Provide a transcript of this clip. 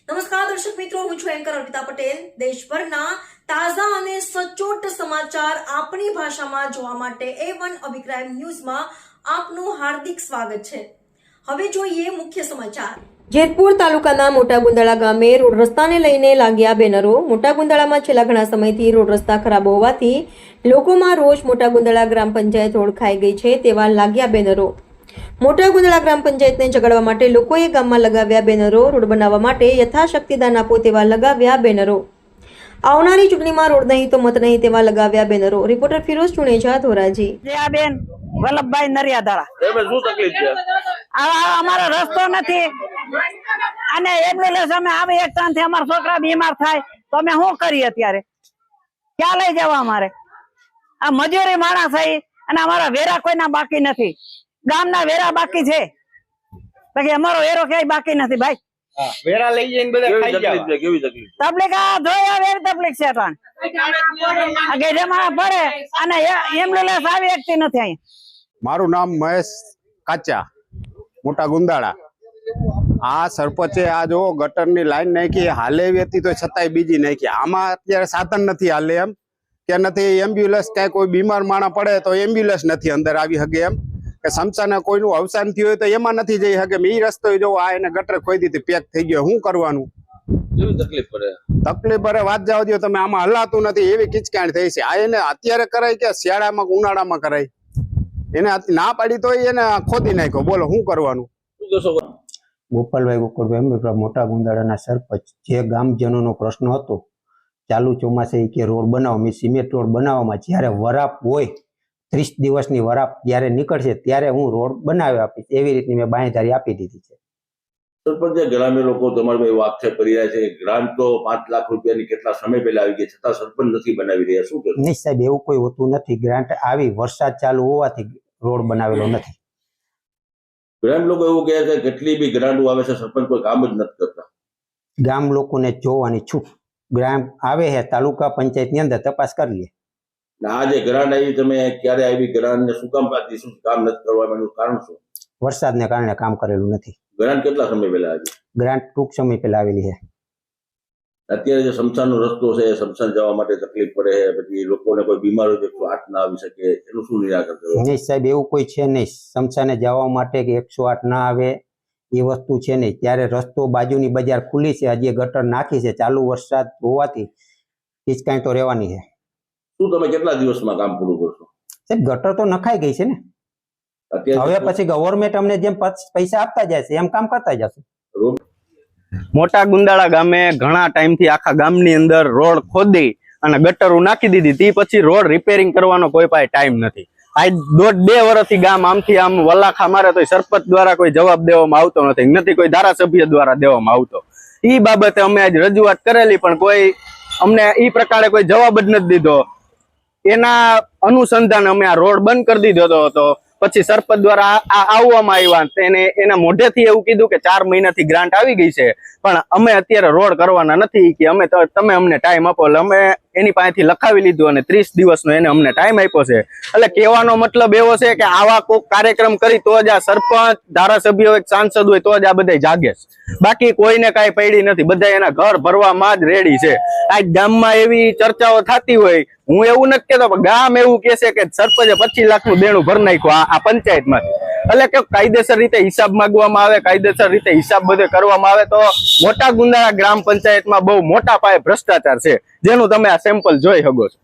નમસ્કાર દર્શક મિત્રો, હું છું એન્કર અર્પિતા પટેલ। દેશભરના તાજા અને સચોટ સમાચાર આપણી ભાષામાં જોવા માટે A1 અભિપ્રાય ન્યૂઝમાં આપનું હાર્દિક સ્વાગત છે। હવે જોઈએ મુખ્ય સમાચાર। જેતપુર તાલુકાના મોટા ગુંદાળા ગામે રોડ રસ્તાને લઈને લાગ્યા બેનરો। મોટા ગુંદાળામાં છેલ્લા ઘણા સમયથી રોડ રસ્તા ખરાબ હોવાથી લોકોમાં રોષ। મોટા ગુંદાળા ગ્રામ પંચાયત રોડ ખાઈ ગઈ છે તેવા લાગ્યા બેનરો। મોટા ગુંદાળા ગ્રામ પંચાયતને જગાડવા માટે લોકોએ ગામમાં લગાવ્યા બેનરો। રોડ બનાવવા માટે યથાશક્તિ દાન આપો તેવા લગાવ્યા બેનરો। આવનારી ચૂંટણીમાં રોડ નહીં તો મત નહીં તેવા લગાવ્યા બેનરો। રિપોર્ટર ફિરોઝ ચુનેજા, ધોરાજી। બેન વલ્લભભાઈ નરિયાધારા। શું તકલીફ છે? અમારો રસ્તો નથી અને એમ્બ્યુલન્સ અમે આવી એક ત્રણથી અમારા છોકરા બીમાર થાય તો અમે શું કરીએ? અત્યારે ક્યાં લઈ જવા? અમારે આ મજૂરી માણસ છે અને અમારા વેરા કોઈના બાકી નથી। ગામના વેરા બાકી છે, બાકી અમારો વેરો ક્યાંય બાકી નથી ભાઈ। વેરા લઈ જઈને બધા ખાઈ જાય। કેવી તકલીફ? તકલીફ આ જોઈ આવે એવી તકલીફ છે પણ આ ગેઢેમાં પડે અને એમ્બ્યુલન્સ આવી એકતી નથી અહીંયા। મારું નામ મહેશ કાચા, મોટા ગુંદાળા। આ સરપંચે આ જો ગટરની લાઈન નાખી, હાલે એવી હતી તો છતાંય બીજી નાખી। આમાં અત્યારે સાધન નથી હાલે એમ કે નથી એમ્બ્યુલન્સ, ક્યાંય કોઈ બીમાર માણસ પડે તો એમ્બ્યુલન્સ નથી અંદર આવી શકે એમ કે સમસાને કોઈનું અવસાન થયું હોય તો એમાં નથી જઈ શકે। એ રસ્તો જો આ એને ગટર ખોઈ દીધી, પેક થઈ ગયો, શું કરવાનું? કેવી તકલીફ પડે? તકલીફ અરે વાત જાવ દો તમે, આમાં હલાતું નથી એવી કિચકાણ થઈ છે। આ એને અત્યારે કરાય કે શિયાળામાં ઉનાળામાં કરાય? એને ના પાડી તો એને ખોદી નાખ્યો, બોલો શું કરવાનું? ગોપાલભાઈ ગોકળભાઈ મોટા ગુંદાળાના સરપંચ, જે ગામજનોનો પ્રશ્ન હતો ચાલુ ચોમાસે કે રોડ બનાવો, મેં સિમેન્ટ રોડ બનાવવામાં જ્યારે વરાપ હોય 30 દિવસની વરાપ જ્યારે નીકળશે ત્યારે હું રોડ બનાવી આપીશ, એવી રીતની મેં બાંહેધરી આપી દીધી છે। સરપંચ, ગ્રામ્ય લોકો તમારી એવો આક્ષેપ કરી રહ્યા છે ગ્રાન્ટ તો 5 લાખ રૂપિયાની કેટલા સમય પહેલા આવી ગઈ, છતાં સરપંચ નથી બનાવી રહ્યા, શું કહેવું? નહીં સાહેબ, એવું કોઈ હોતું નથી। ગ્રાન્ટ આવી વરસાદ ચાલુ હોવાથી રોડ બનાવેલો નથી। ગ્રામ લોકો એવું કહે છે કેટલી બી ગ્રાન્ટો આવે છે, સરપંચ કોઈ કામ જ નથી કરતા। ગામ લોકોને જોવાની છૂટ, ગ્રામ આવે છે તાલુકા પંચાયતની અંદર તપાસ કરી લે। આ જે ગ્રાન્ટ આવી, તમે ક્યારે આવી ગ્રાન્ટ ને શું કામ પાતી, શું કામ નથી કરવાનું કારણ શું? વરસાદને કારણે કામ કરેલું નથી। ગ્રાન્ટ કેટલા સમય પહેલા આવી? ગ્રાન્ટ ટૂંક સમય પહેલા આવેલી છે। અત્યારે જે શમશાનનો રસ્તો છે, શમશાન જવા માટે તકલીફ પડે છે, પછી લોકોને કોઈ બીમાર હોય તો 108 ના આવી શકે, એનું શું નિરાકરણ કરવું? નહીં સાહેબ, એવું કોઈ છે નહીં। શમશાને જવા માટે કે 108 ના આવે એ વસ્તુ છે નહીં। ત્યારે રસ્તો બાજુની બજાર ખુલ્લી છે, હજી ગટર નાખી છે, ચાલુ વરસાદ હોવાથી કિચકાઈ તો રહેવાની છે। શું તમે કેટલા દિવસમાં કામ પૂરું કરશો? સાહેબ, ગટર તો નખાઈ ગઈ છે ને, હવે પછી ગવર્મેન્ટ અમને જેમ પૈસા આપતા જશે એમ કામ કરતા જશે। મોટા ગુંદાળા ગામે ઘણા ટાઈમથી આખા ગામની અંદર રોડ ખોદી અને ગટરો નાખી દીધી, તે પછી રોડ રિપેરિંગ કરવાનો કોઈ પાસે ટાઈમ નથી। આ 1.5 વર્ષથી ગામ આમથી આમ વલાખા મારે તો સરપંચ દ્વારા કોઈ જવાબ દેવામાં આવતો નથી, કોઈ ધારાસભ્ય દ્વારા દેવામાં આવતો। એ બાબતે અમે આજ રજૂઆત કરેલી પણ કોઈ અમને એ પ્રકારે કોઈ જવાબ જ નથી દીધો। એના અનુસંધાને અમે આ રોડ બંધ કરી દીધો હતો। પછી સરપંચ દ્વારા આવવામાં આવ્યા, એના મોઢેથી એવું કીધું કે 4 મહિનાથી ગ્રાન્ટ આવી ગઈ છે, પણ અમે અત્યારે રોડ કરવાના નથી કે તમે અમને ટાઈમ આપો। એટલે અમે એની પાસેથી લખાવી લીધું અને 30 દિવસનો એને અમને ટાઈમ આપ્યો છે। એટલે કહેવાનો મતલબ એવો છે કે આવા કોઈ કાર્યક્રમ કરી તો જ આ સરપંચ, ધારાસભ્ય હોય, સાંસદ હોય તો જ આ બધા જાગે, બાકી કોઈને કાંઈ પડી નથી। બધા એના ઘર ભરવામાં જ રેડી છે। આ ગામમાં એવી ચર્ચાઓ થતી હોય, હું એવું નથી કેતો પણ ગામ એવું કે છે કે સરપંચે 25 લાખનું દેણું ભરી નાખ્યું આ પંચાયતમાંથી। એટલે કે કાયદેસર રીતે હિસાબ માંગવામાં આવે, કાયદેસર રીતે હિસાબ બધે કરવામાં આવે તો મોટા ગુંદાળા ગ્રામ પંચાયતમાં બહુ મોટા પાયે ભ્રષ્ટાચાર છે, જેનું તમે આ સેમ્પલ જોઈ શકો છો।